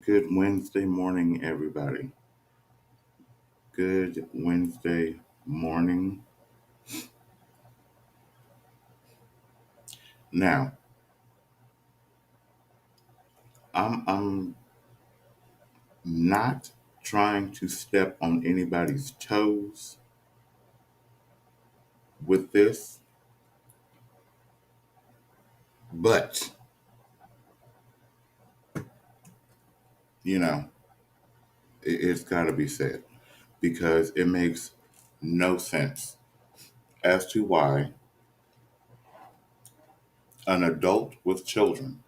Good Wednesday morning, everybody. Good Wednesday morning. Now, I'm not trying to step on anybody's toes with this, but you know, it's got to be said because it makes no sense as to why an adult with children,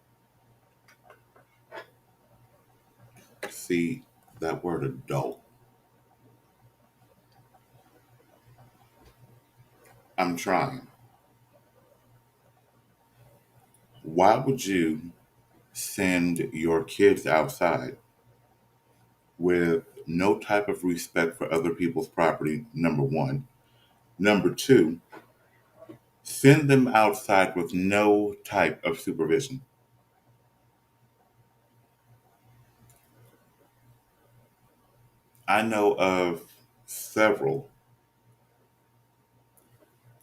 see that word adult, I'm trying. Why would you send your kids outside with no type of respect for other people's property, number one? Number two, send them outside with no type of supervision. I know of several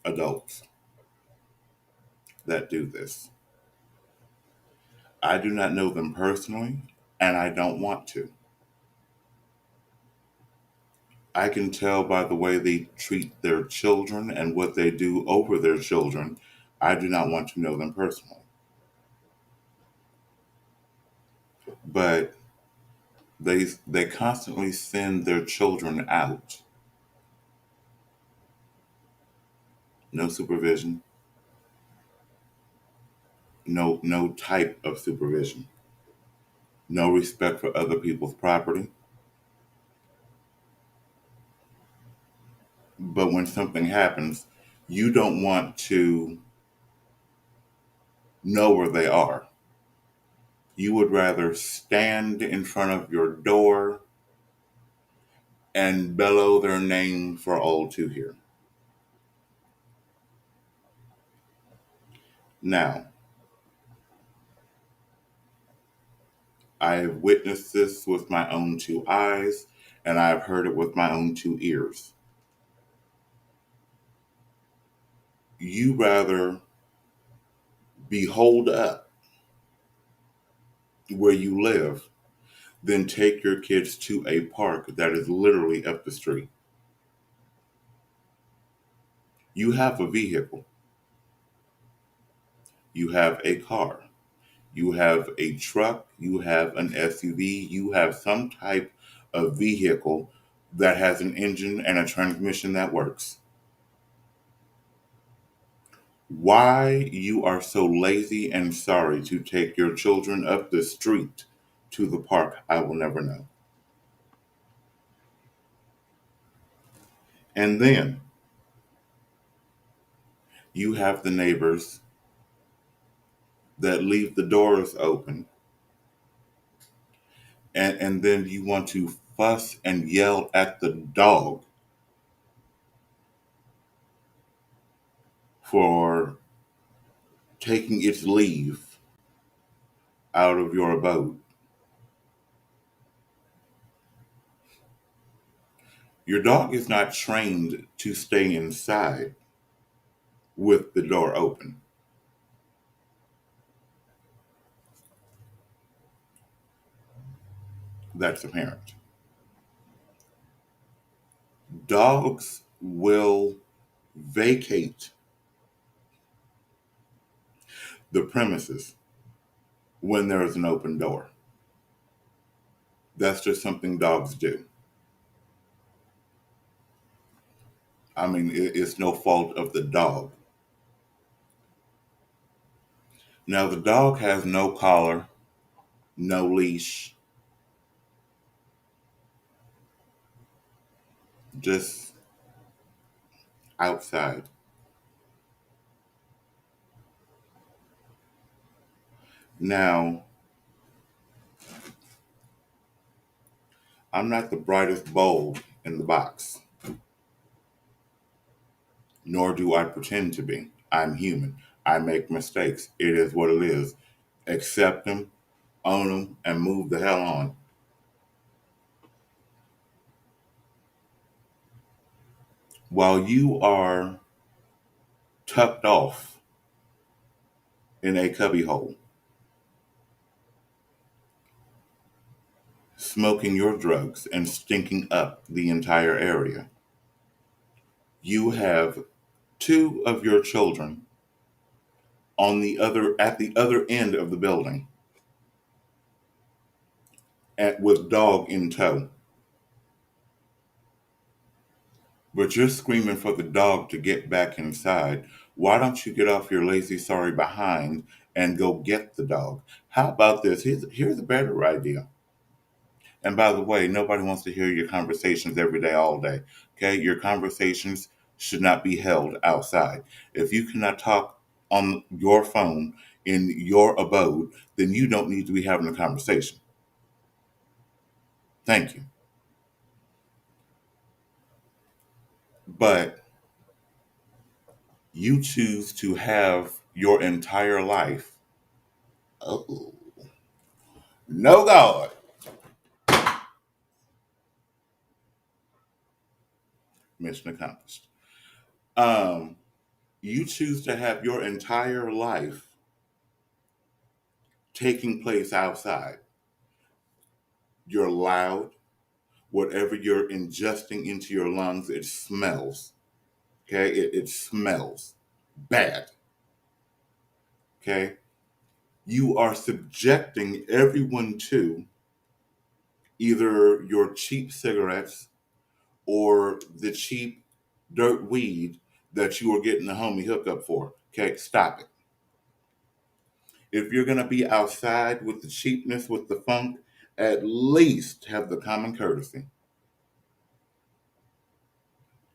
adults that do this. I do not know them personally, and I don't want to. I can tell by the way they treat their children and what they do over their children. I do not want to know them personally. But they constantly send their children out. No supervision, no type of supervision, no respect for other people's property. But when something happens, you don't want to know where they are. You would rather stand in front of your door and bellow their name for all to hear. Now, I have witnessed this with my own two eyes, and I have heard it with my own two ears. You rather be holed up where you live than take your kids to a park that is literally up the street. You have a vehicle, you have a car, you have a truck, you have an SUV, you have some type of vehicle that has an engine and a transmission that works. Why you are so lazy and sorry to take your children up the street to the park, I will never know. And then you have the neighbors that leave the doors open, and then you want to fuss and yell at the dog for taking its leave out of your abode. Your dog is not trained to stay inside with the door open. That's apparent. Dogs will vacate the premises when there is an open door. That's just something dogs do. I mean, it's no fault of the dog. Now, the dog has no collar, no leash, just outside. Now, I'm not the brightest bulb in the box, nor do I pretend to be. I'm human. I make mistakes. It is what it is. Accept them, own them, and move the hell on. while you are tucked off in a cubbyhole, smoking your drugs and stinking up the entire area. You have two of your children at the other end of the building with dog in tow. But you're screaming for the dog to get back inside. Why don't you get off your lazy sorry behind and go get the dog? How about this? Here's a better idea. And by the way, nobody wants to hear your conversations every day, all day. Okay? Your conversations should not be held outside. If you cannot talk on your phone in your abode, then you don't need to be having a conversation. Thank you. But you choose to have your entire life. Oh, no, God. Mission accomplished. Um, you choose to have your entire life taking place outside. You're loud. Whatever you're ingesting into your lungs, it smells. Okay? It smells bad. Okay? You are subjecting everyone to either your cheap cigarettes or the cheap dirt weed that you are getting the homie hookup for. Okay? Stop it. If you're going to be outside with the cheapness, with the funk, at least have the common courtesy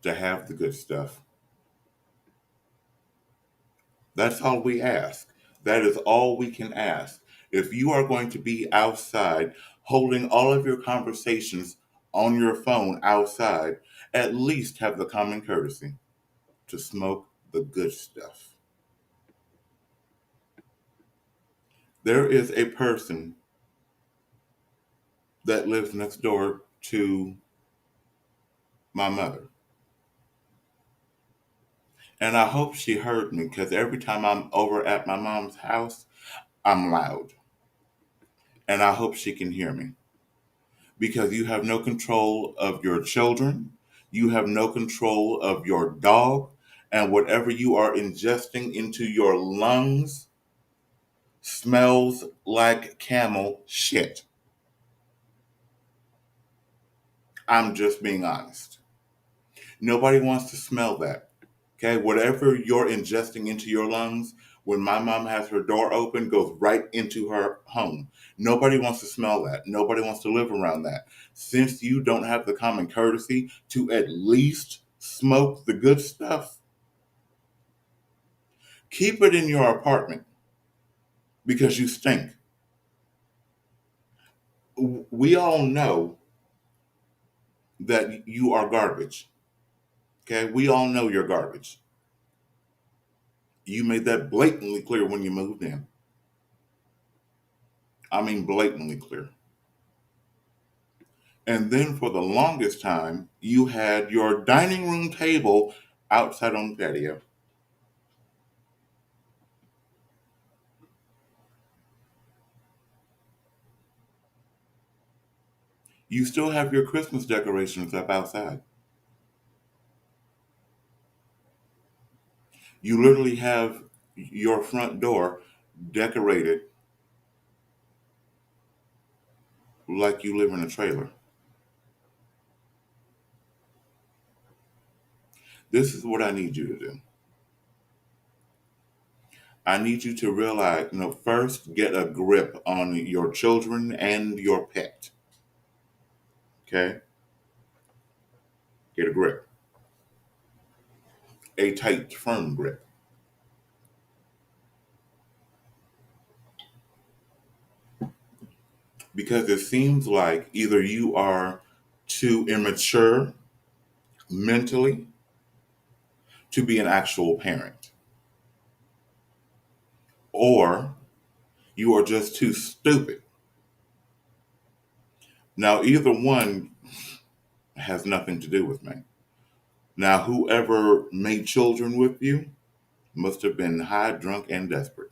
to have the good stuff. That's all we ask. That is all we can ask. If you are going to be outside holding all of your conversations on your phone outside, at least have the common courtesy to smoke the good stuff. There is a person that lives next door to my mother. And I hope she heard me because every time I'm over at my mom's house, I'm loud. And I hope she can hear me because you have no control of your children. You have no control of your dog. And whatever you are ingesting into your lungs smells like camel shit. I'm just being honest. Nobody wants to smell that. Okay, whatever you're ingesting into your lungs, when my mom has her door open, goes right into her home. Nobody wants to smell that. Nobody wants to live around that. Since you don't have the common courtesy to at least smoke the good stuff, keep it in your apartment because you stink. We all know that you are garbage. Okay, we all know you're garbage. You made that blatantly clear when you moved in. I mean, blatantly clear. And then for the longest time, you had your dining room table outside on the patio. You still have your Christmas decorations up outside. You literally have your front door decorated like you live in a trailer. This is what I need you to do. I need you to realize, first get a grip on your children and your pet. Okay? Get a grip. A tight, firm grip. Because it seems like either you are too immature mentally to be an actual parent, or you are just too stupid. Now, either one has nothing to do with me. Now, whoever made children with you must have been high, drunk, and desperate.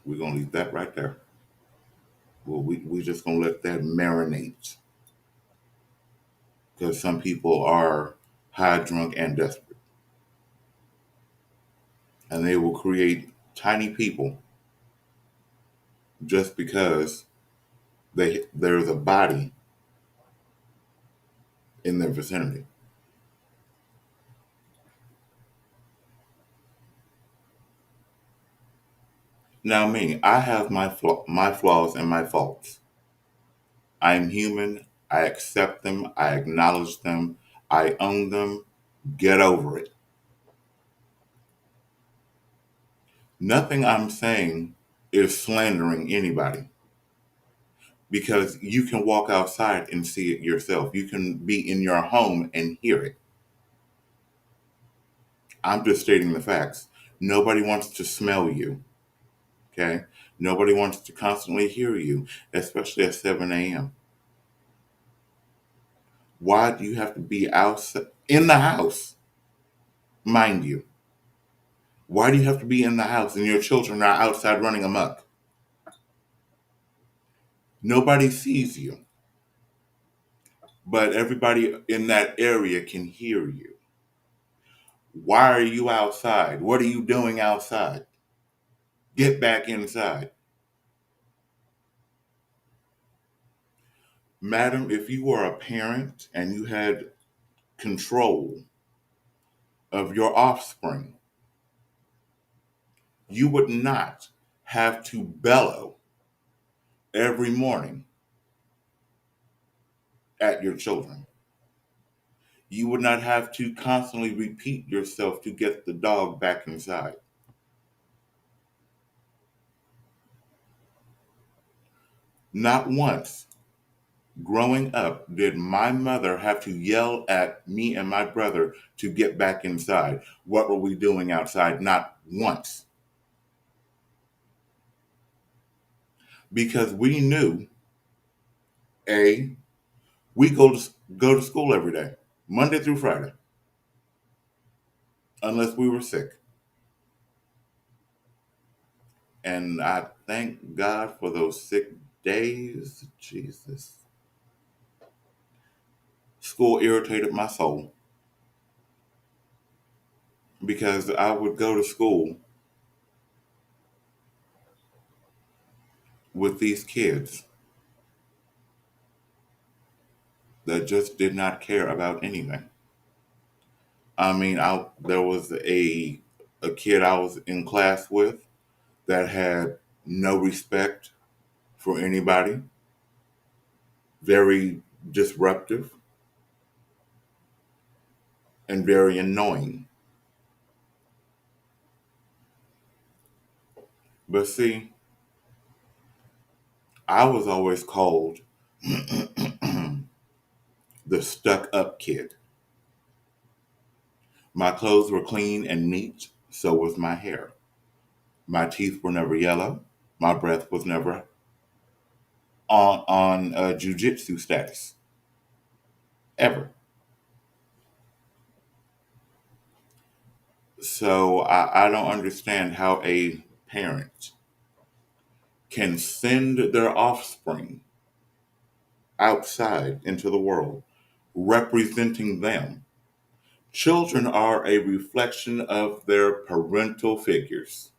We're going to leave that right there. Well, we just going to let that marinate because some people are high, drunk, and desperate. And they will create tiny people just because there's a body in their vicinity. Now, me, I have my flaws and my faults. I'm human. I accept them. I acknowledge them. I own them. Get over it. Nothing I'm saying is slandering anybody because you can walk outside and see it yourself. You can be in your home and hear it. I'm just stating the facts. Nobody wants to smell you, okay? Nobody wants to constantly hear you, especially at 7 a.m. Why do you have to be outside in the house, mind you? Why do you have to be in the house and your children are outside running amok? Nobody sees you, but everybody in that area can hear you. Why are you outside? What are you doing outside? Get back inside. Madam, if you were a parent and you had control of your offspring, you would not have to bellow every morning at your children. You would not have to constantly repeat yourself to get the dog back inside. Not once growing up did my mother have to yell at me and my brother to get back inside. What were we doing outside? Not once. Because we knew, A, we go to school every day, Monday through Friday, unless we were sick. And I thank God for those sick days. Jesus. School irritated my soul because I would go to school with these kids that just did not care about anything. I mean, there was a kid I was in class with that had no respect for anybody, very disruptive and very annoying. But see, I was always called the stuck up kid. My clothes were clean and neat, so was my hair. My teeth were never yellow. My breath was never on jujitsu status, ever. So I don't understand how a parent can send their offspring outside into the world representing them. Children are a reflection of their parental figures.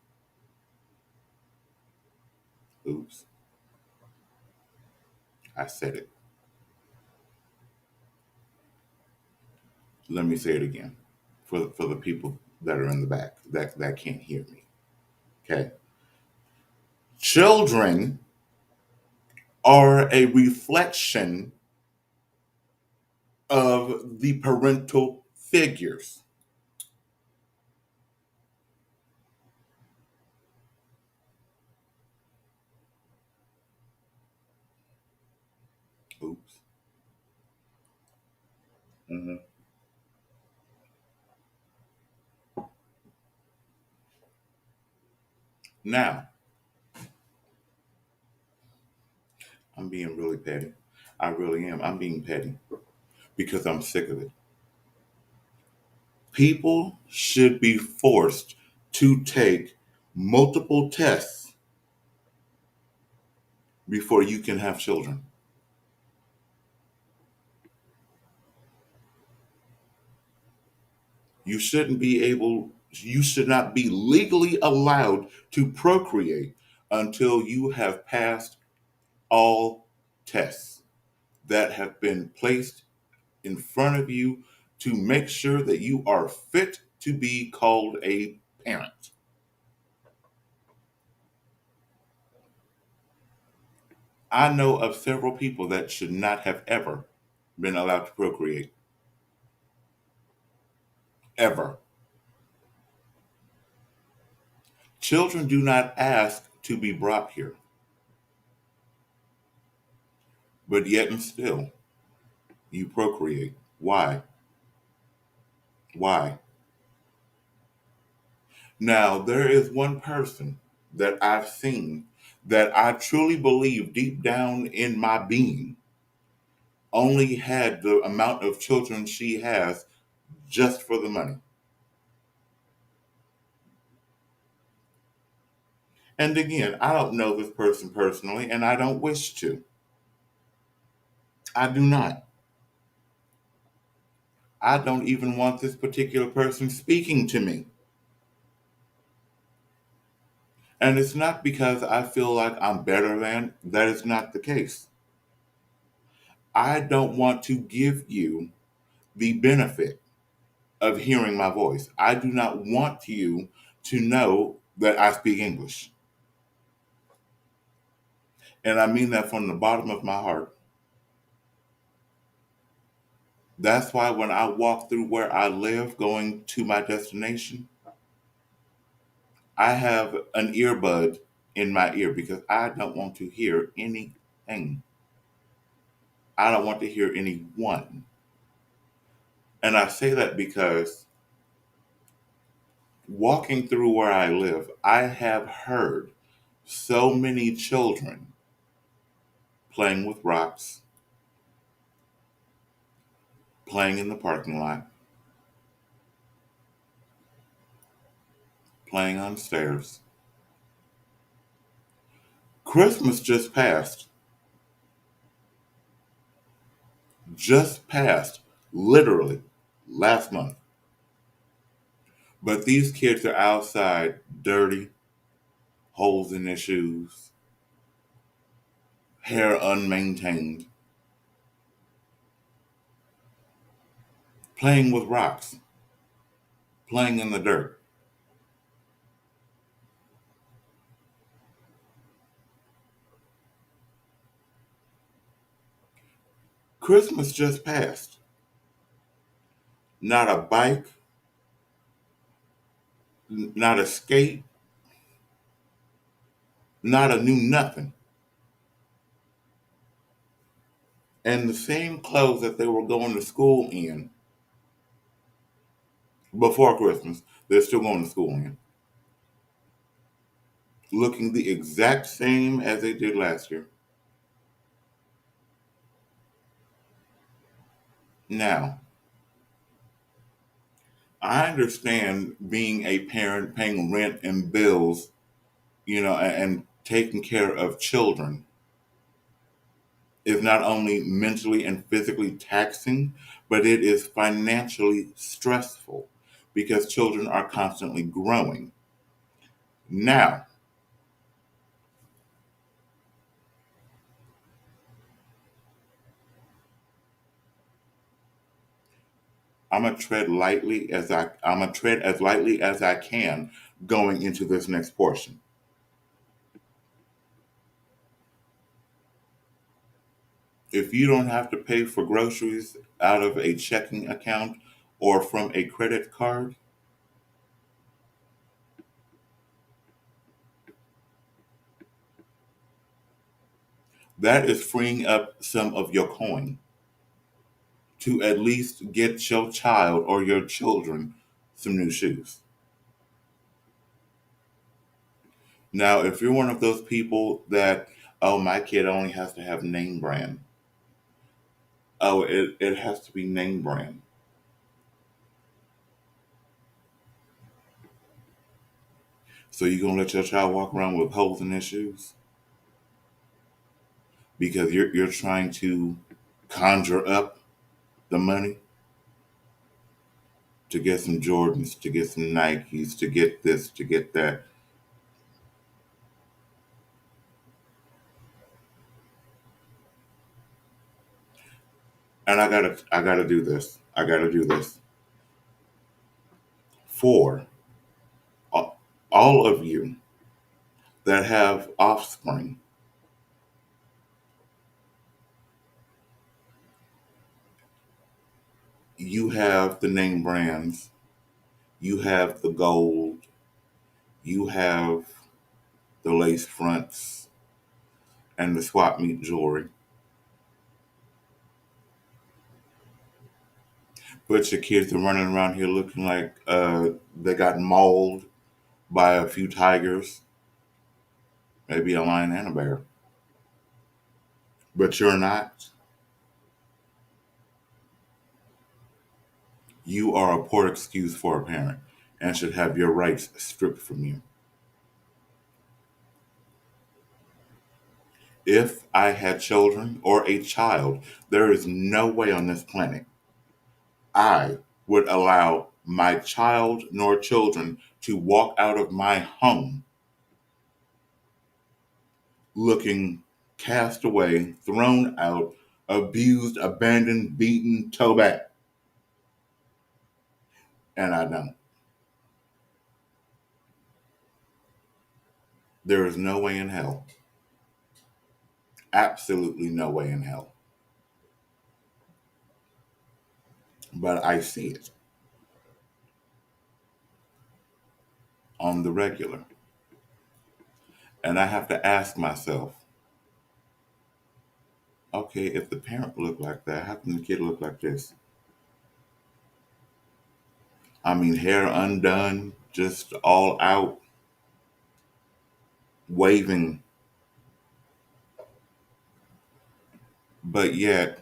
Oops, I said it. Let me say it again for the people that are in the back that can't hear me. Okay. Children are a reflection of the parental figures. Oops. hmm Now, I'm being really petty. I really am. I'm being petty because I'm sick of it. People should be forced to take multiple tests before you can have children. You should not be legally allowed to procreate until you have passed all tests that have been placed in front of you to make sure that you are fit to be called a parent. I know of several people that should not have ever been allowed to procreate. Ever. Children do not ask to be brought here, but yet and still, you procreate. Why? Why? Now, there is one person that I've seen that I truly believe deep down in my being only had the amount of children she has just for the money. And again, I don't know this person personally, and I don't wish to. I do not. I don't even want this particular person speaking to me. And it's not because I feel like I'm better than, that is not the case. I don't want to give you the benefit of hearing my voice. I do not want you to know that I speak English. And I mean that from the bottom of my heart. That's why when I walk through where I live going to my destination, I have an earbud in my ear because I don't want to hear anything. I don't want to hear anyone. And I say that because walking through where I live, I have heard so many children playing with rocks, playing in the parking lot, playing on stairs. Christmas just passed, literally last month. But these kids are outside dirty, holes in their shoes, hair unmaintained, playing with rocks, playing in the dirt. Christmas just passed. Not a bike, not a skate, not a new nothing. And the same clothes that they were going to school in before Christmas, they're still going to school in, looking the exact same as they did last year. Now, I understand being a parent, paying rent and bills, and taking care of children is not only mentally and physically taxing, but it is financially stressful because children are constantly growing. Now, I'm gonna tread as lightly as I can going into this next portion. If you don't have to pay for groceries out of a checking account or from a credit card, that is freeing up some of your coin to at least get your child or your children some new shoes. Now, if you're one of those people that, oh, my kid only has to have name brand, Oh, it has to be name brand. So you gonna let your child walk around with holes in their shoes because you're trying to conjure up the money to get some Jordans, to get some Nikes, to get this, to get that. And I gotta do this. I gotta do this. For all of you that have offspring, you have the name brands, you have the gold, you have the lace fronts and the swap meet jewelry. But your kids are running around here looking like they got mauled by a few tigers, maybe a lion and a bear. But you're not. You are a poor excuse for a parent and should have your rights stripped from you. If I had children or a child, there is no way on this planet I would allow my child nor children to walk out of my home looking cast away, thrown out, abused, abandoned, beaten, toe back. And I don't. There is no way in hell. Absolutely no way in hell. But I see it on the regular. And I have to ask myself, okay, if the parent looked like that, how can the kid look like this? I mean, hair undone, just all out, waving, but yet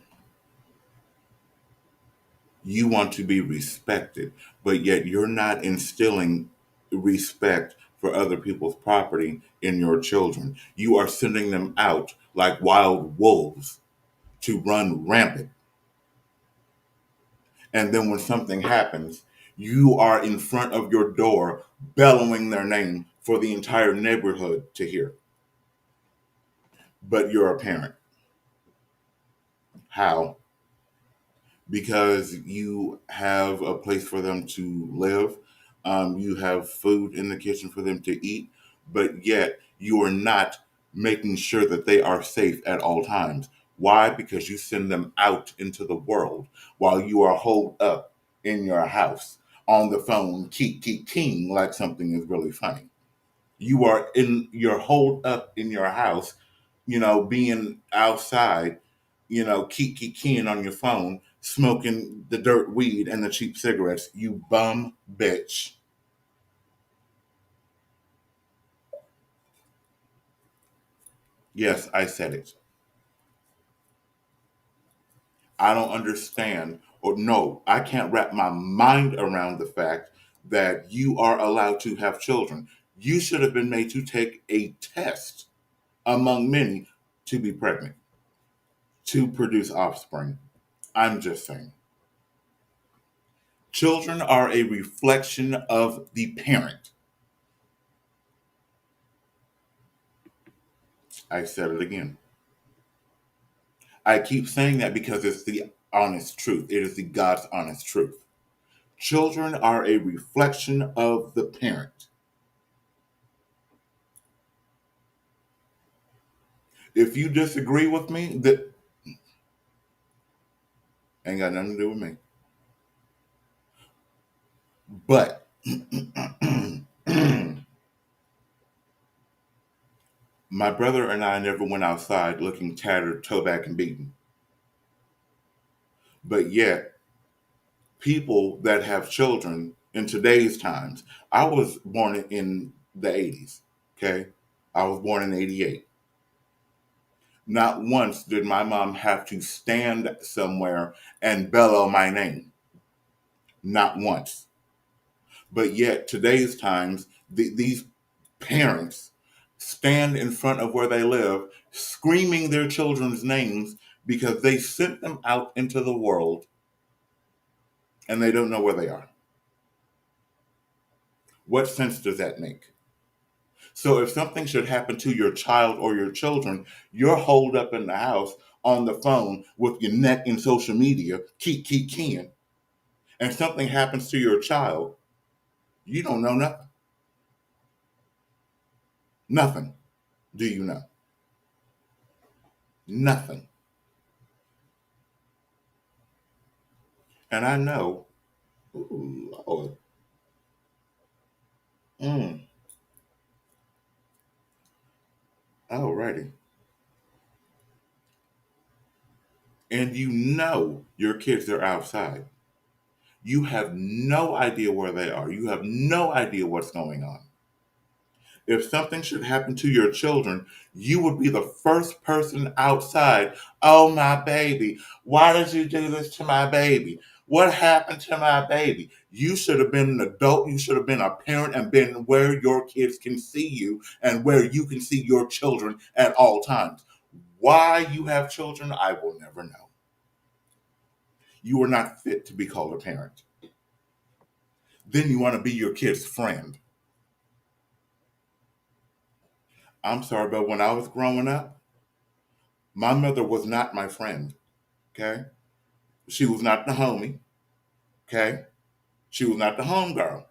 you want to be respected, but yet you're not instilling respect for other people's property in your children. You are sending them out like wild wolves to run rampant. And then when something happens, you are in front of your door bellowing their name for the entire neighborhood to hear. But you're a parent. How? Because you have a place for them to live. You have food in the kitchen for them to eat, but yet you are not making sure that they are safe at all times. Why? Because you send them out into the world while you are holed up in your house on the phone, keep like something is really funny. You are in, you're holed up in your house, being outside, keep keying on your phone, smoking the dirt weed and the cheap cigarettes, you bum bitch. Yes, I said it. I don't understand, or no, I can't wrap my mind around the fact that you are allowed to have children. You should have been made to take a test among many to be pregnant, to produce offspring. I'm just saying. Children are a reflection of the parent. I said it again. I keep saying that because it's the honest truth. It is the God's honest truth. Children are a reflection of the parent. If you disagree with me, that ain't got nothing to do with me. But my brother and I never went outside looking tattered, toe back, and beaten. But yet, people that have children in today's times, I was born in the 80s, okay? I was born in 88. Not once did my mom have to stand somewhere and bellow my name. Not once. But yet, today's times, these parents stand in front of where they live, screaming their children's names because they sent them out into the world and they don't know where they are. What sense does that make? So if something should happen to your child or your children, you're holed up in the house on the phone with your neck in social media, keep keying, and something happens to your child, you don't know nothing. Nothing do you know. Nothing. And I know, ooh, Lord, mm, alrighty. And you know your kids are outside. You have no idea where they are. You have no idea what's going on. If something should happen to your children, you would be the first person outside. Oh, my baby. Why did you do this to my baby? What happened to my baby? You should have been an adult. You should have been a parent and been where your kids can see you and where you can see your children at all times. Why you have children, I will never know. You are not fit to be called a parent. Then you want to be your kid's friend. I'm sorry, but when I was growing up, my mother was not my friend. Okay. She was not the homie. Okay. She was not the homegirl.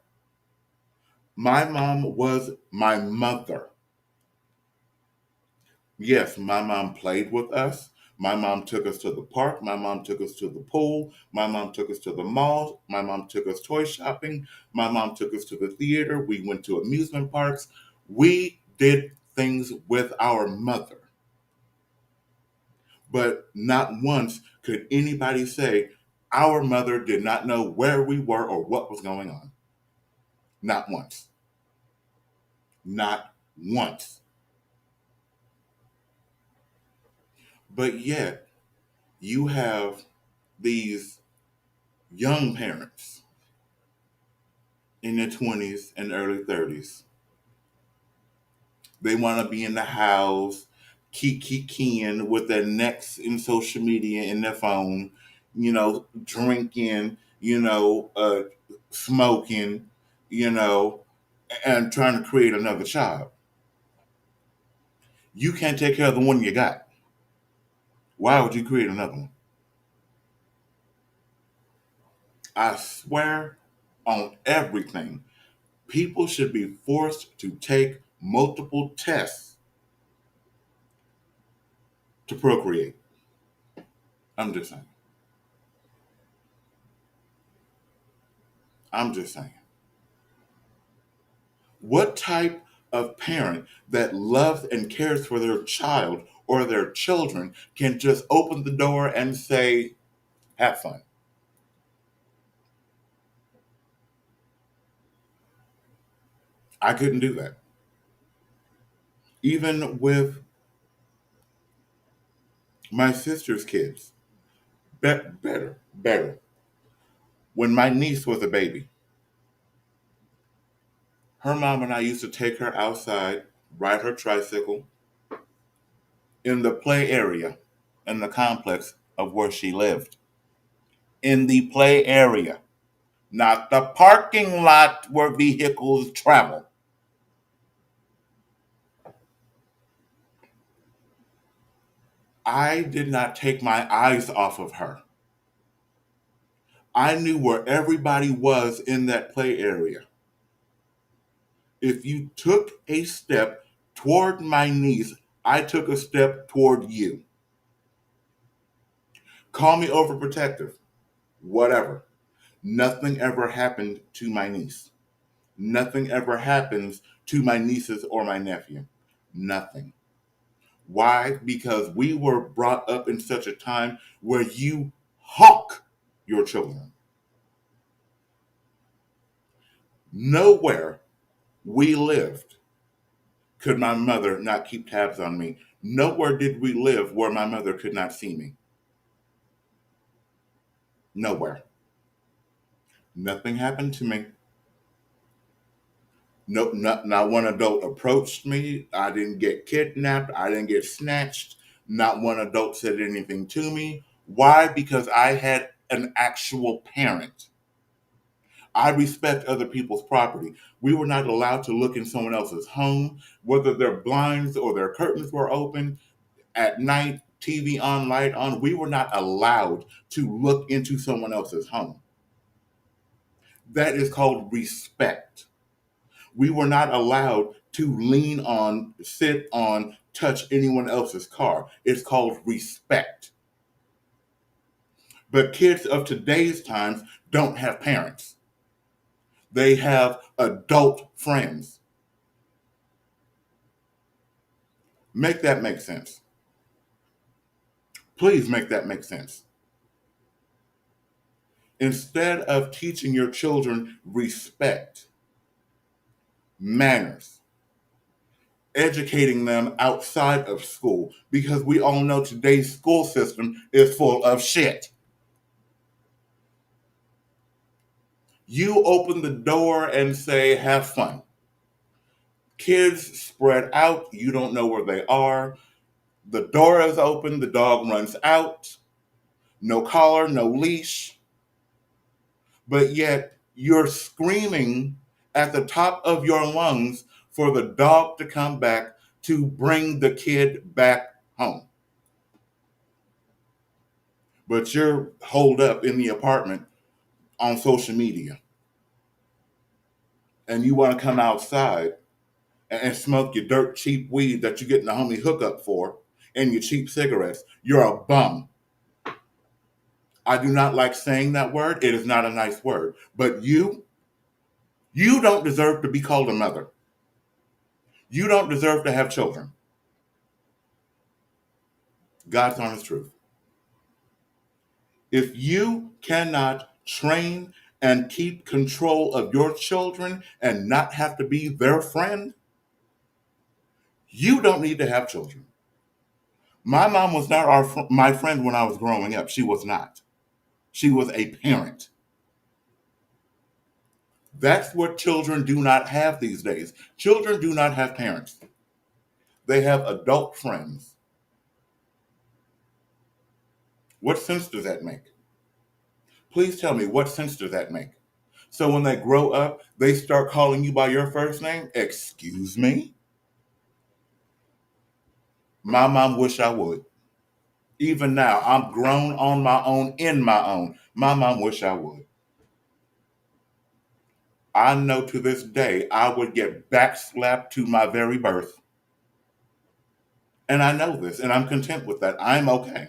My mom was my mother. Yes, my mom played with us. My mom took us to the park. My mom took us to the pool. My mom took us to the mall. My mom took us toy shopping. My mom took us to the theater. We went to amusement parks. We did things with our mother. But not once could anybody say our mother did not know where we were or what was going on. Not once. Not once. But yet, you have these young parents in their 20s and early 30s. They want to be in the house, keep keying with their necks in social media in their phone, drinking, smoking, you know, and trying to create another child. You can't take care of the one you got. Why would you create another one? I swear on everything, people should be forced to take multiple tests to procreate. I'm just saying. I'm just saying. What type of parent that loves and cares for their child or their children can just open the door and say, have fun? I couldn't do that. Even with my sister's kids, better. When my niece was a baby, her mom and I used to take her outside, ride her tricycle in the play area in the complex of where she lived. In the play area, not the parking lot where vehicles travel. I did not take my eyes off of her. I knew where everybody was in that play area. If you took a step toward my niece, I took a step toward you. Call me overprotective, whatever. Nothing ever happened to my niece. Nothing ever happens to my nieces or my nephew. Nothing. Why? Because we were brought up in such a time where you hawk your children. Nowhere we lived could my mother not keep tabs on me. Nowhere did we live where my mother could not see me. Nowhere. Nothing happened to me. No, not one adult approached me. I didn't get kidnapped. I didn't get snatched. Not one adult said anything to me. Why? Because I had an actual parent. I respect other people's property. We were not allowed to look in someone else's home, whether their blinds or their curtains were open at night, TV on, light on. We were not allowed to look into someone else's home. That is called respect. We were not allowed to lean on, sit on, touch anyone else's car. It's called respect. But kids of today's times don't have parents. They have adult friends. Make that make sense. Please make that make sense. Instead of teaching your children respect, manners, educating them outside of school, because we all know today's school system is full of shit. You open the door and say, have fun. Kids spread out. You don't know where they are. The door is open. The dog runs out. No collar, no leash. But yet you're screaming at the top of your lungs for the dog to come back to bring the kid back home. But you're holed up in the apartment on social media and you want to come outside and smoke your dirt cheap weed that you're getting a homie hookup for and your cheap cigarettes. You're a bum. I do not like saying that word. It is not a nice word. But you don't deserve to be called a mother. You don't deserve to have children. God's honest truth. If you cannot train and keep control of your children and not have to be their friend, you don't need to have children. My mom was not my friend when I was growing up. She was not. She was a parent. That's what children do not have these days. Children do not have parents. They have adult friends. What sense does that make? Please tell me, what sense does that make? So when they grow up, they start calling you by your first name? Excuse me? My mom wish I would. Even now, I'm grown on my own, in my own. My mom wish I would. I know to this day I would get backslapped to my very birth. And I know this, and I'm content with that. I'm okay.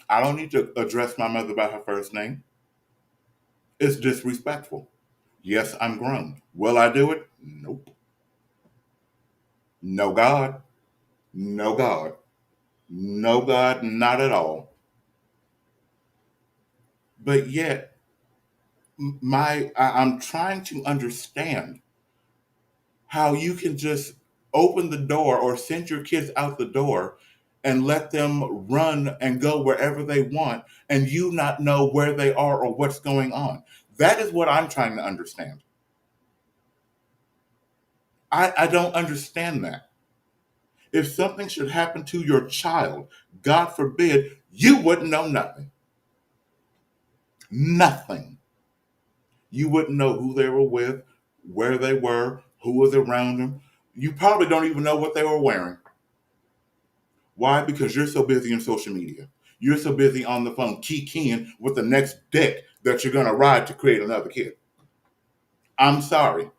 I don't need to address my mother by her first name. It's disrespectful. Yes, I'm grown. Will I do it? Nope. No God. No God. No God, not at all. But yet, I'm trying to understand how you can just open the door or send your kids out the door and let them run and go wherever they want and you not know where they are or what's going on. That is what I'm trying to understand. I don't understand that. If something should happen to your child, God forbid, you wouldn't know nothing. Nothing. You wouldn't know who they were with, where they were, who was around them. You probably don't even know what they were wearing. Why? Because you're so busy in social media. You're so busy on the phone kikiing with the next dick that you're going to ride to create another kid. I'm sorry.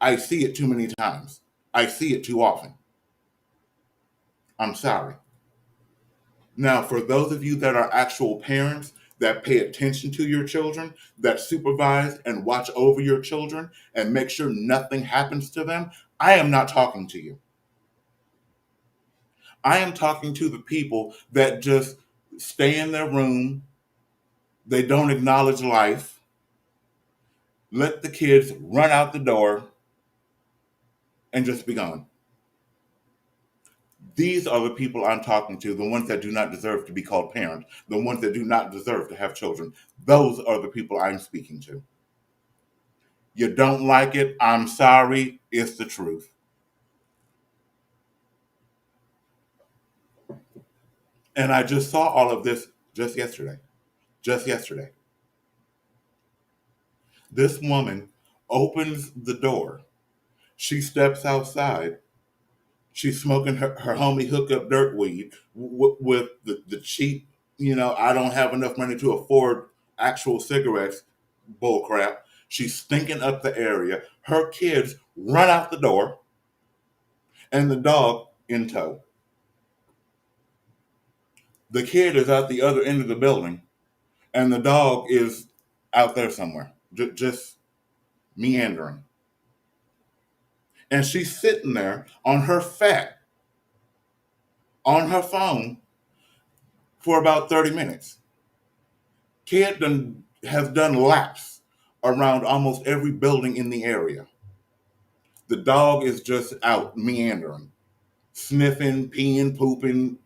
I see it too many times. I see it too often. I'm sorry. Now, for those of you that are actual parents that pay attention to your children, that supervise and watch over your children and make sure nothing happens to them, I am not talking to you. I am talking to the people that just stay in their room, they don't acknowledge life, let the kids run out the door and just be gone. These are the people I'm talking to, the ones that do not deserve to be called parents, the ones that do not deserve to have children. Those are the people I'm speaking to. You don't like it? I'm sorry. It's the truth. And I just saw all of this just yesterday. Just yesterday. This woman opens the door. She steps outside. She's smoking her homie hookup dirt weed with the cheap, I don't have enough money to afford actual cigarettes bull crap. She's stinking up the area. Her kids run out the door and the dog in tow. The kid is at the other end of the building and the dog is out there somewhere, just meandering. And she's sitting there on her phone for about 30 minutes. Has done laps around almost every building in the area. The dog is just out meandering, sniffing, peeing, pooping.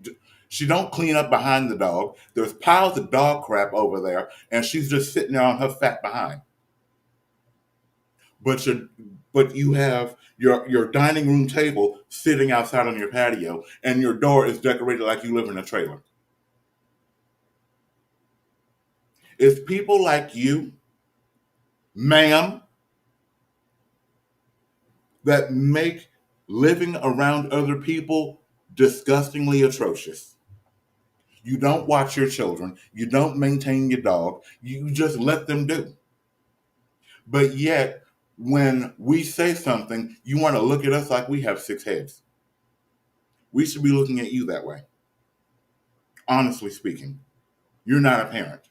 She don't clean up behind the dog. There's piles of dog crap over there, and she's just sitting there on her fat behind. But you have your dining room table sitting outside on your patio, and your door is decorated like you live in a trailer. It's people like you, ma'am, that make living around other people disgustingly atrocious. You don't watch your children, you don't maintain your dog, you just let them do. But yet, when we say something, you want to look at us like we have six heads. We should be looking at you that way. Honestly speaking, you're not a parent.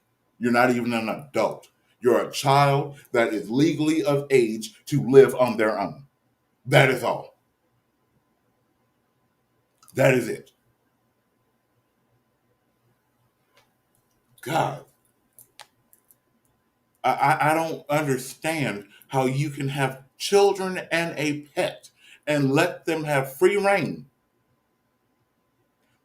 You're not even an adult. You're a child that is legally of age to live on their own. That is all. That is it. God, I don't understand how you can have children and a pet and let them have free reign.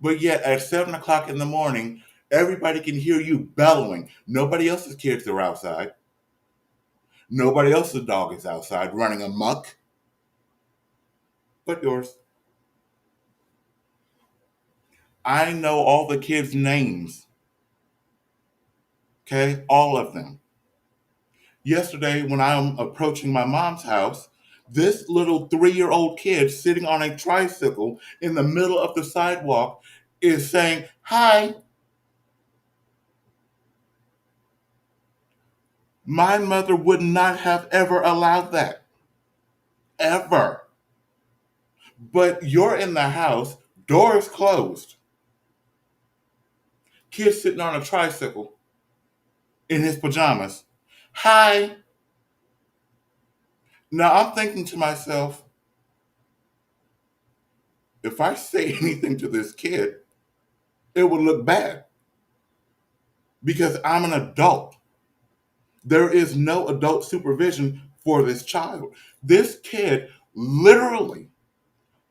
But yet at 7 o'clock in the morning, everybody can hear you bellowing. Nobody else's kids are outside. Nobody else's dog is outside running amok but yours. I know all the kids' names. Okay? All of them. Yesterday, when I'm approaching my mom's house, this little 3-year-old kid sitting on a tricycle in the middle of the sidewalk is saying, "Hi." My mother would not have ever allowed that. Ever. But you're in the house, doors closed, kid sitting on a tricycle in his pajamas. "Hi." Now I'm thinking to myself, if I say anything to this kid, it would look bad because I'm an adult. There is no adult supervision for this child. This kid literally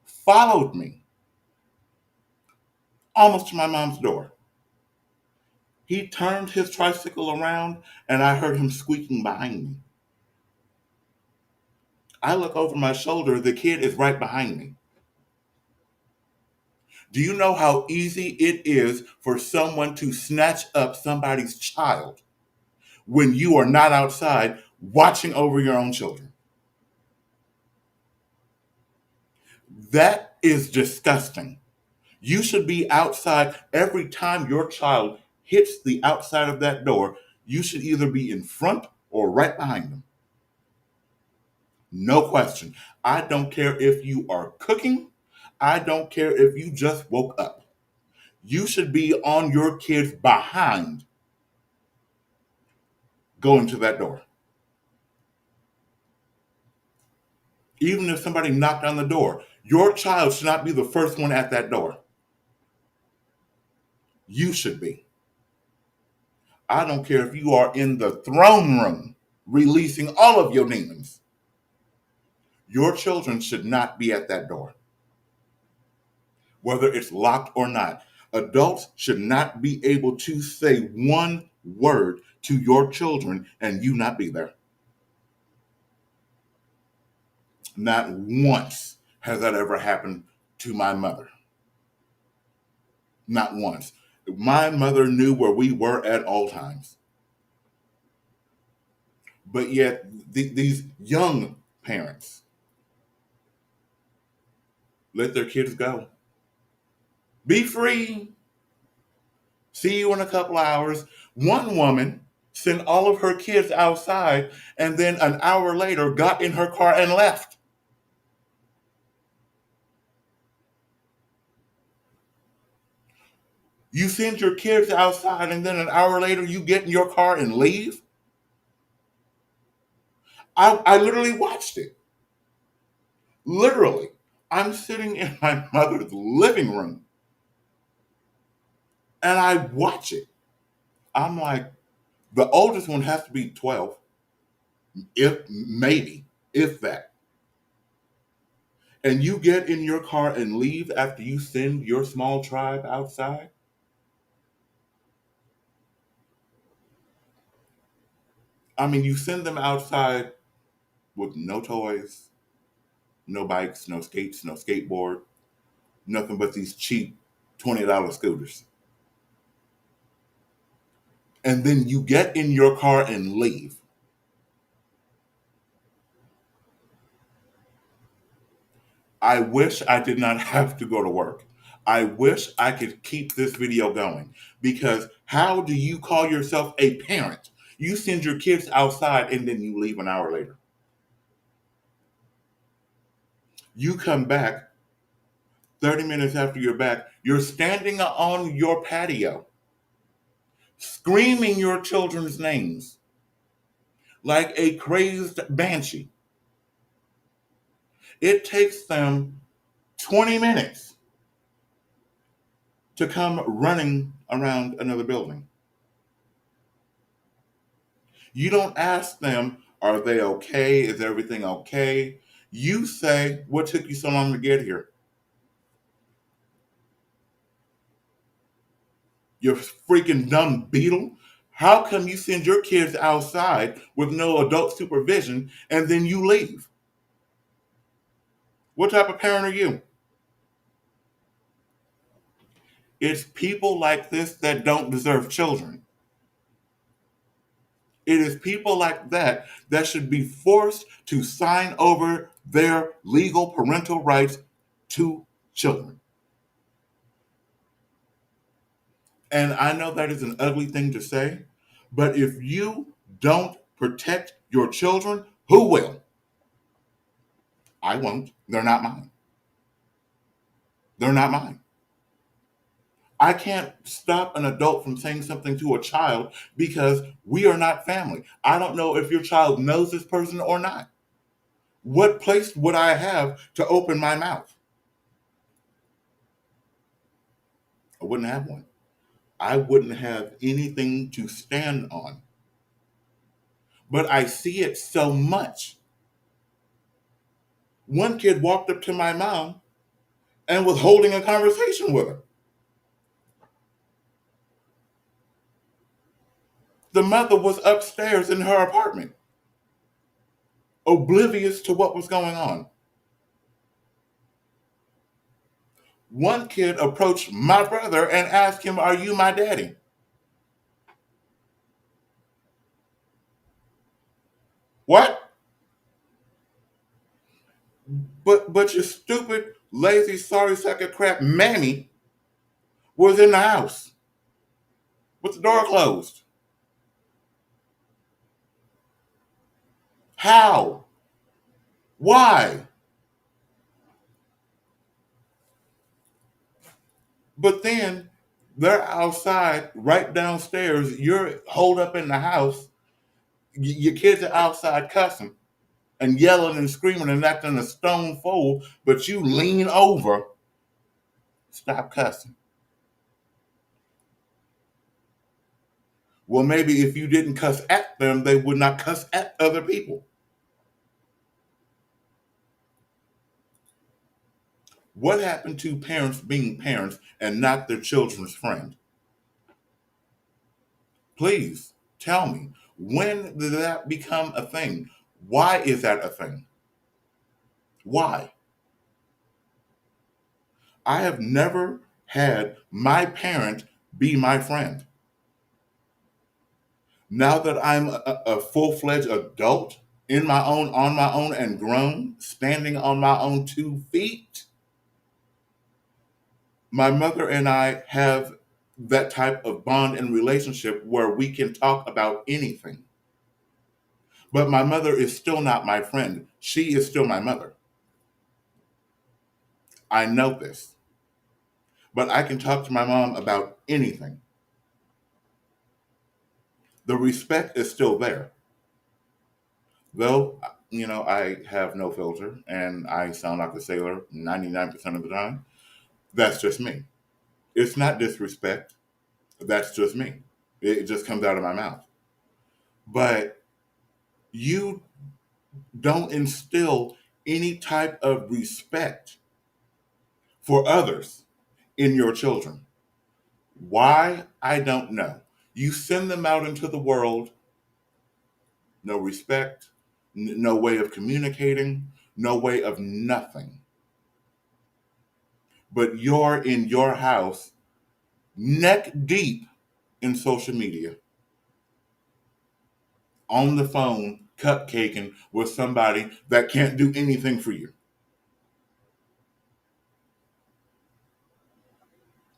followed me almost to my mom's door. He turned his tricycle around and I heard him squeaking behind me. I look over my shoulder, the kid is right behind me. Do you know how easy it is for someone to snatch up somebody's child when you are not outside watching over your own children? That is disgusting. You should be outside every time your child hits the outside of that door. You should either be in front or right behind them. No question. I don't care if you are cooking. I don't care if you just woke up. You should be on your kid's behind going to that door. Even if somebody knocked on the door, your child should not be the first one at that door. You should be. I don't care if you are in the throne room releasing all of your demons. Your children should not be at that door. whether it's locked or not. Adults should not be able to say one word to your children and you not be there. Not once has that ever happened to my mother. Not once. My mother knew where we were at all times. But yet, these young parents let their kids go. Be free. See you in a couple hours. One woman sent all of her kids outside and then an hour later got in her car and left. You send your kids outside and then an hour later you get in your car and leave? I literally watched it. Literally. I'm sitting in my mother's living room and I watch it. I'm like, the oldest one has to be 12, if maybe, if that. And you get in your car and leave after you send your small tribe outside? I mean, you send them outside with no toys, no bikes, no skates, no skateboard, nothing but these cheap $20 scooters. And then you get in your car and leave. I wish I did not have to go to work. I wish I could keep this video going because how do you call yourself a parent? You send your kids outside and then you leave an hour later. You come back 30 minutes after you're back, you're standing on your patio, screaming your children's names like a crazed banshee. It takes them 20 minutes to come running around another building. You don't ask them, are they okay? Is everything okay? You say, what took you so long to get here? You freaking dumb beetle. How come you send your kids outside with no adult supervision and then you leave? What type of parent are you? It's people like this that don't deserve children. It is people like that that should be forced to sign over their legal parental rights to children. And I know that is an ugly thing to say, but if you don't protect your children, who will? I won't. They're not mine. They're not mine. I can't stop an adult from saying something to a child because we are not family. I don't know if your child knows this person or not. What place would I have to open my mouth? I wouldn't have one. I wouldn't have anything to stand on. But I see it so much. One kid walked up to my mom and was holding a conversation with her. The mother was upstairs in her apartment, oblivious to what was going on. One kid approached my brother and asked him, "Are you my daddy?" What? But your stupid, lazy, sorry sack of crap mammy was in the house with the door closed. How? Why? But then they're outside, right downstairs. You're holed up in the house. Your kids are outside cussing and yelling and screaming and acting a stone fool, but you lean over, stop cussing. Well, maybe if you didn't cuss at them, they would not cuss at other people. What happened to parents being parents and not their children's friend? Please tell me. When did that become a thing? Why is that a thing? Why? I have never had my parent be my friend. Now that I'm a full-fledged adult in my own, on my own, and grown, standing on my own 2 feet, my mother and I have that type of bond and relationship where we can talk about anything. But my mother is still not my friend. She is still my mother. I know this. But I can talk to my mom about anything. The respect is still there. Though, I have no filter and I sound like a sailor 99% of the time. That's just me. It's not disrespect. That's just me. It just comes out of my mouth. But you don't instill any type of respect for others in your children. Why? I don't know. You send them out into the world, no respect, no way of communicating, no way of nothing. But you're in your house, neck deep in social media, on the phone, cupcaking with somebody that can't do anything for you.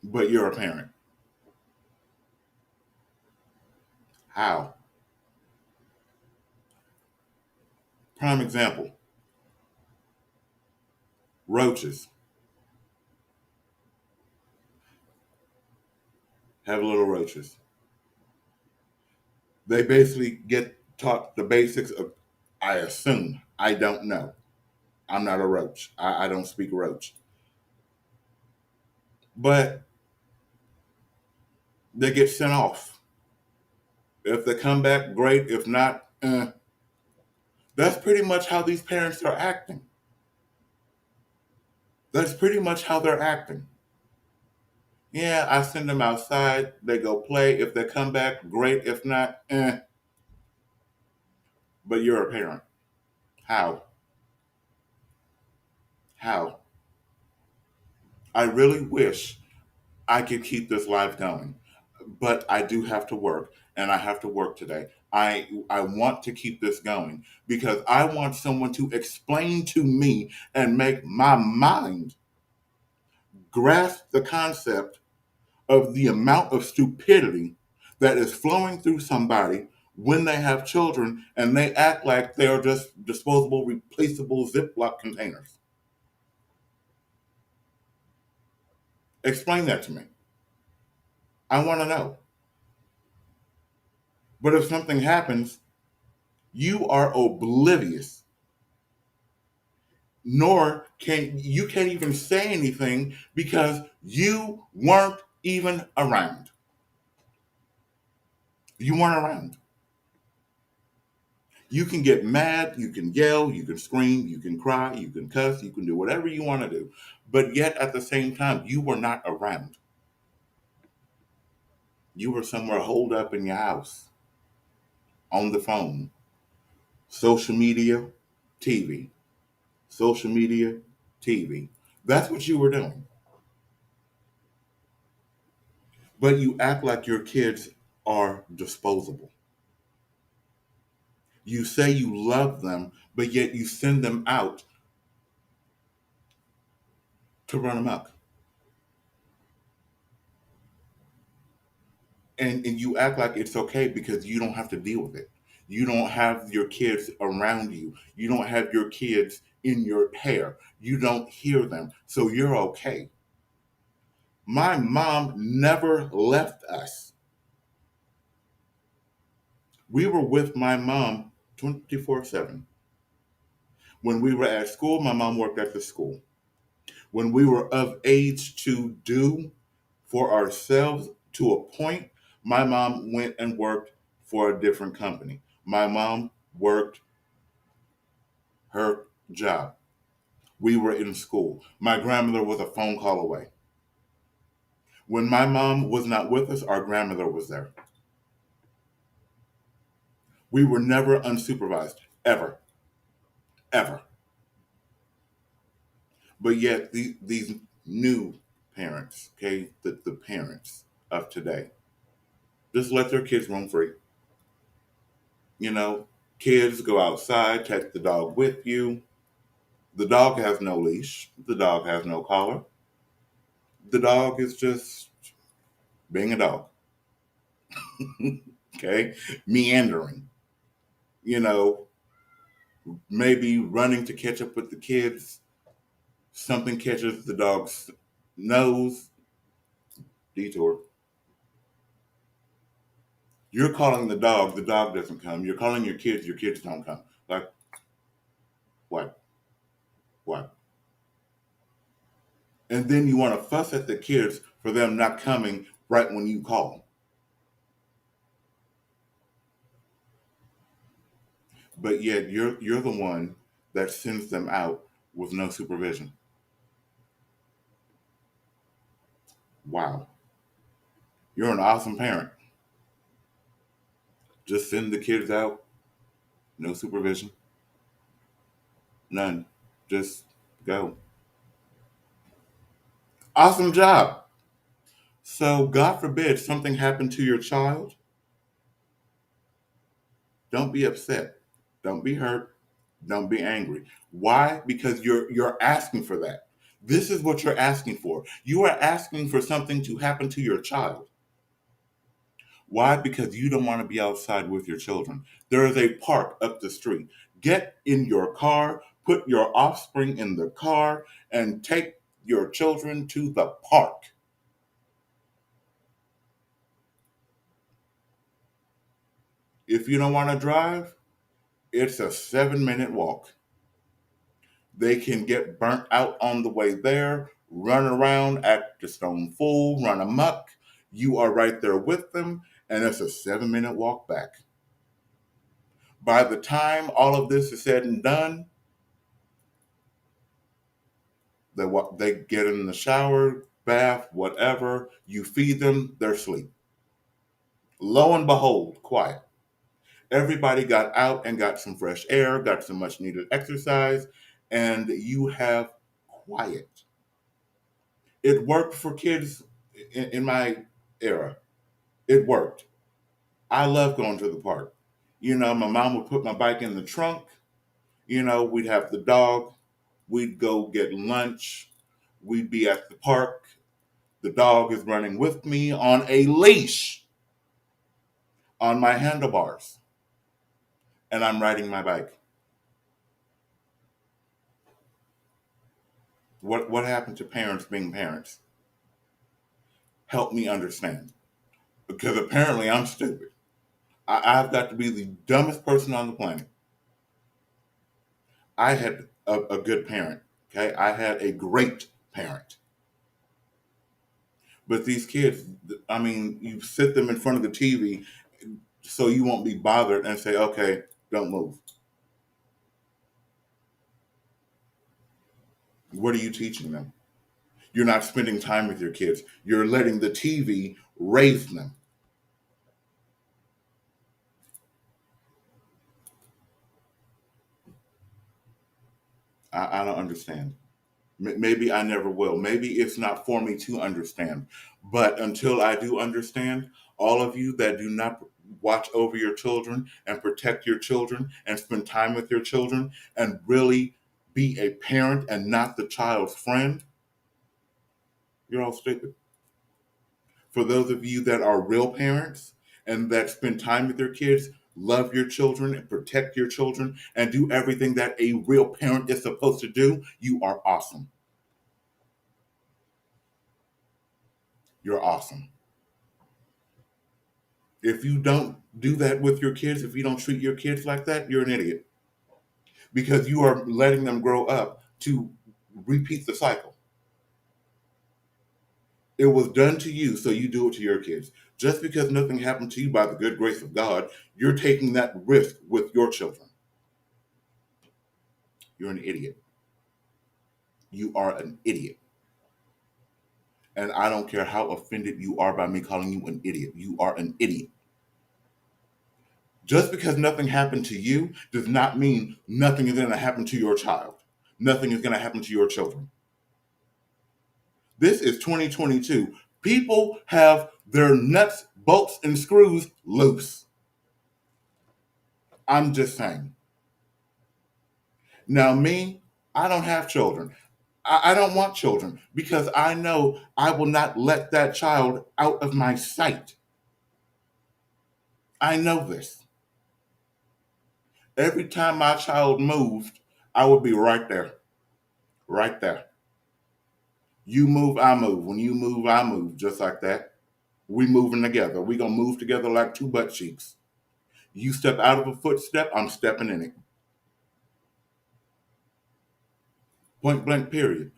But you're a parent. How? Prime example, roaches. Have little roaches. They basically get taught the basics of, I assume, I don't know. I'm not a roach. I don't speak roach. But they get sent off. If they come back, great. If not, that's pretty much how these parents are acting. That's pretty much how they're acting. Yeah, I send them outside. They go play. If they come back, great. If not, But you're a parent. How? How? I really wish I could keep this live going, but I do have to work, and I have to work today. I want to keep this going because I want someone to explain to me and make my mind grasp the concept of the amount of stupidity that is flowing through somebody when they have children and they act like they're just disposable, replaceable Ziploc containers. Explain that to me. I want to know. But if something happens, you are oblivious. Nor can't even say anything because you weren't even around. You weren't around. You can get mad, you can yell, you can scream, you can cry, you can cuss, you can do whatever you want to do. But yet at the same time, you were not around. You were somewhere holed up in your house, on the phone, social media, TV, social media, TV. That's what you were doing. But you act like your kids are disposable. You say you love them, but yet you send them out to run amok. And you act like it's okay because you don't have to deal with it. You don't have your kids around you. You don't have your kids in your hair. You don't hear them. So you're okay. My mom never left us. We were with my mom 24/7. When we were at school, my mom worked at the school. When we were of age to do for ourselves to a point, my mom went and worked for a different company. My mom worked her job. We were in school. My grandmother was a phone call away. When my mom was not with us, our grandmother was there. We were never unsupervised, ever, ever. But yet, these new parents, okay, the parents of today, just let their kids roam free. You know, kids go outside, take the dog with you. The dog has no leash. The dog has no collar. The dog is just being a dog, okay? Meandering, you know, maybe running to catch up with the kids. Something catches the dog's nose, detour. You're calling the dog doesn't come. You're calling your kids don't come. Like, what? What? And then you want to fuss at the kids for them not coming right when you call. But yet you're the one that sends them out with no supervision. Wow. You're an awesome parent. Just send the kids out, no supervision, none. Just go. Awesome job. So, God forbid something happened to your child, don't be upset. Don't be hurt. Don't be angry. Why? Because you're asking for that. This is what you're asking for. You are asking for something to happen to your child. Why? Because you don't want to be outside with your children. There is a park up the street. Get in your car, put your offspring in the car, and take your children to the park. If you don't want to drive, it's a 7-minute walk. They can get burnt out on the way there, run around, act a stone fool, run amok. You are right there with them, and it's a 7-minute walk back. By the time all of this is said and done, they get in the shower, bath, whatever. You feed them, they're asleep. Lo and behold, quiet. Everybody got out and got some fresh air, got some much needed exercise, and you have quiet. It worked for kids in my era. It worked. I love going to the park. You know, my mom would put my bike in the trunk. You know, we'd have the dog. We'd go get lunch. We'd be at the park. The dog is running with me on a leash on my handlebars. And I'm riding my bike. What happened to parents being parents? Help me understand. Because apparently I'm stupid. I've got to be the dumbest person on the planet. I had a good parent. Okay. I had a great parent. But these kids, I mean, you sit them in front of the TV so you won't be bothered and say, okay, don't move. What are you teaching them? You're not spending time with your kids. You're letting the TV raise them. I don't understand. Maybe I never will. Maybe it's not for me to understand. But until I do understand, all of you that do not watch over your children and protect your children and spend time with your children and really be a parent and not the child's friend, you're all stupid. For those of you that are real parents and that spend time with your kids, love your children and protect your children and do everything that a real parent is supposed to do, you are awesome. You're awesome. If you don't do that with your kids, if you don't treat your kids like that, you're an idiot because you are letting them grow up to repeat the cycle. It was done to you, so you do it to your kids. Just because nothing happened to you by the good grace of God, you're taking that risk with your children. You're an idiot. You are an idiot. And I don't care how offended you are by me calling you an idiot. You are an idiot. Just because nothing happened to you does not mean nothing is going to happen to your child. Nothing is going to happen to your children. This is 2022. People have their nuts, bolts, and screws loose. I'm just saying. Now, me, I don't have children. I don't want children because I know I will not let that child out of my sight. I know this. Every time my child moved, I would be right there. Right there. You move, I move. When you move, I move. Just like that. We moving together. We gonna move together like two butt cheeks. You step out of a footstep, I'm stepping in it. Point blank, period.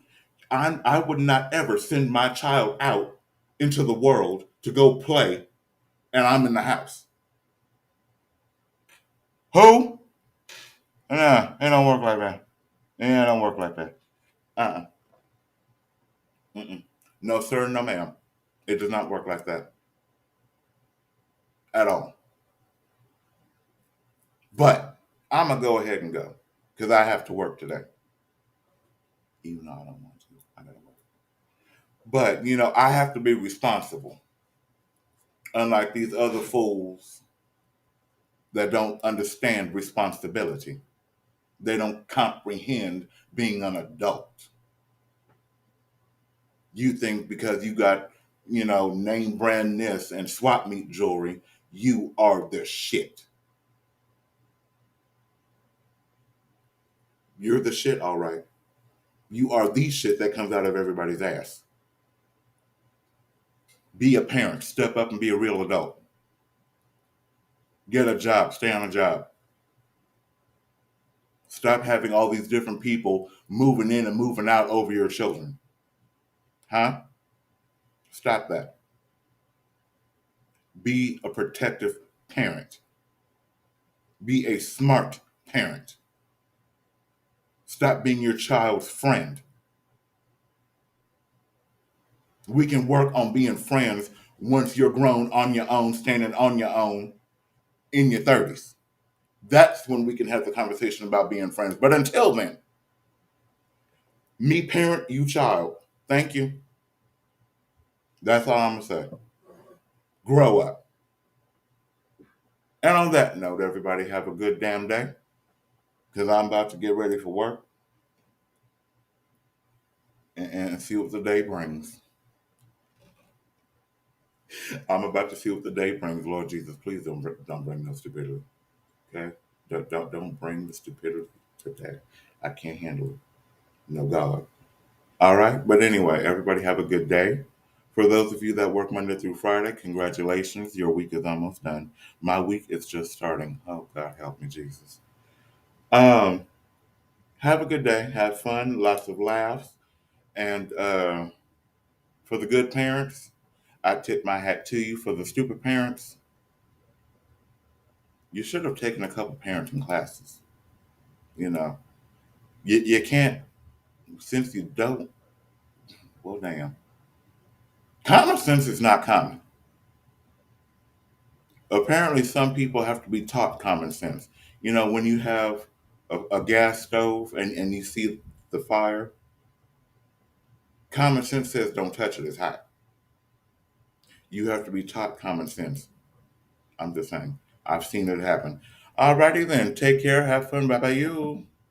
I would not ever send my child out into the world to go play and I'm in the house. Who? Nah, it don't work like that. Yeah, it don't work like that. Uh-uh. Mm-mm. No, sir, no, ma'am. It does not work like that at all. But I'm going to go ahead and go because I have to work today. Even though I don't want to. I got to work. But, I have to be responsible. Unlike these other fools that don't understand responsibility. They don't comprehend being an adult. You think because you got, name brand this and swap meet jewelry, you are the shit. You're the shit, all right. You are the shit that comes out of everybody's ass. Be a parent. Step up and be a real adult. Get a job. Stay on a job. Stop having all these different people moving in and moving out over your children. Huh? Stop that. Be a protective parent. Be a smart parent. Stop being your child's friend. We can work on being friends once you're grown on your own, standing on your own in your 30s. That's when we can have the conversation about being friends. But until then, me parent, you child. Thank you. That's all I'm going to say. Grow up. And on that note, everybody have a good damn day because I'm about to get ready for work and see what the day brings. I'm about to see what the day brings. Lord Jesus, please don't bring no stupidity. Okay? Don't bring the stupidity today. I can't handle it. No God. All right. But anyway, everybody have a good day. For those of you that work Monday through Friday, congratulations. Your week is almost done. My week is just starting. Oh God, help me, Jesus. Um, have a good day. Have fun. Lots of laughs. And for the good parents, I tip my hat to you. For the stupid parents, you should have taken a couple parenting classes. You know, you can't, since you don't, well, damn. Common sense is not common. Apparently, some people have to be taught common sense. When you have a gas stove and you see the fire, common sense says don't touch it, it's hot. You have to be taught common sense. I'm just saying. I've seen it happen. Alrighty then. Take care. Have fun. Bye bye you.